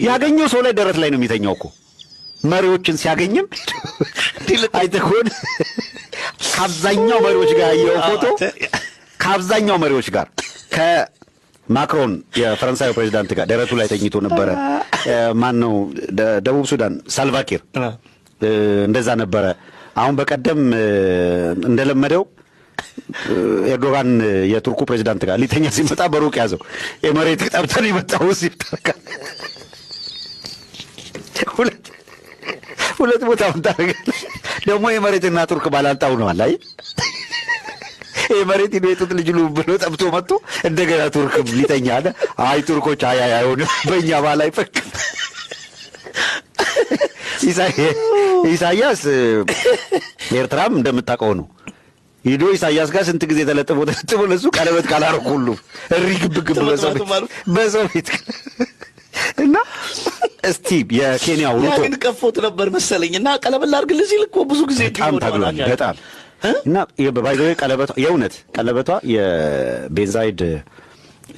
ያገኘው ሰው ላይ ደረት ላይ ነው የሚተኛው እኮ መሪዎችን ሲያገኝም አይተኮን ከአብዛኛው መሪዎች ጋር ያየው ፎቶ ከአብዛኛው መሪዎች ጋር ከማክሮን የፈረንሳዩ ፕሬዝዳንት ጋር ደረቱ ላይ ተኝቶ ነበረ። ማን ነው ደቡብ ሱዳን ሳልቫኪር እንደዛ ነበረ። አሁን በቀደም እንደለመደው ኤርዶጋን የቱርኩ ፕሬዝዳንት ጋር ሊተኛ ሲመጣ በሩቅ ያዘው የመሬት ቅጠብተን ይመጣው ሲተካ ሁለት ቦታ ታረጋለህ። ደግሞ የመሬትና ቱርክ ባላንጣው ነው አላይ የመሬት ይቤቱት ልጅ ሉ ብሎ ጠብቶ መጥቶ እንደገና ቱርክ ሊተኛ አለ። አይ ቱርኮች አይ አይሆንም በእኛ ባላይ ፈክ ኢሳያስ ኤርትራም እንደምታውቀው ነው ሂዶ ኢሳያስ ጋር ስንት ጊዜ ተለጥፎ ለሱ ቀለበት ካላረኩ ሁሉ እሪ ግብግብ በሰው ቤት እና እስቲ የኬንያው ሩቶ ግን ከፎት ነበር መሰለኝና ቀለበት ላድርግልህ ሲል እኮ ብዙ ጊዜ በጣም እና በባይዘው ቀለበቷ የእውነት ቀለበቷ የቤንዛይድ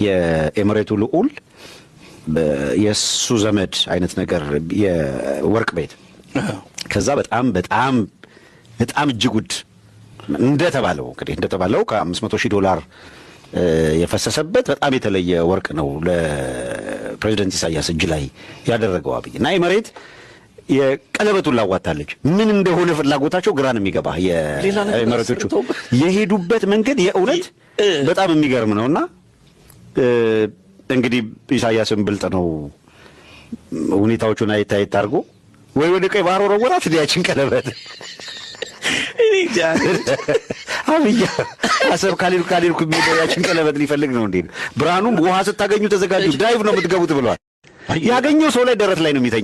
የኤምሬቱ ልዑል የሱ ዘመድ አይነት ነገር የወርቅ ቤት ከዛ በጣም እጅግ ውድ እንደተባለው እንግዲህ እንደተባለው $500,000 የፈሰሰበት በጣም የተለየ ወርቅ ነው ለፕሬዝዳንት ኢሳያስ እጅ ላይ ያደረገው አብይ እና የመሬት የቀለበቱን ላዋታለች ምን እንደሆነ ፍላጎታቸው ግራ ነው የሚገባ የመሬቶቹ የሄዱበት መንገድ የእውነት በጣም የሚገርም ነውና እንግዲህ ኢሳያስን ብልጥ ነው ሁኔታዎቹን አይታየት አድርጎ ወይ ወደ ቀይ ባህር ወረወራት ዲያችን ቀለበት አብይ አሰብ ካሊልኩ የሚደያችን ቀለበት ሊፈልግ ነው እንዴ? ብርሃኑም ውሃ ስታገኙ ተዘጋጁ ዳይቭ ነው የምትገቡት ብሏል። ያገኘው ሰው ላይ ደረት ላይ ነው የሚተኛው።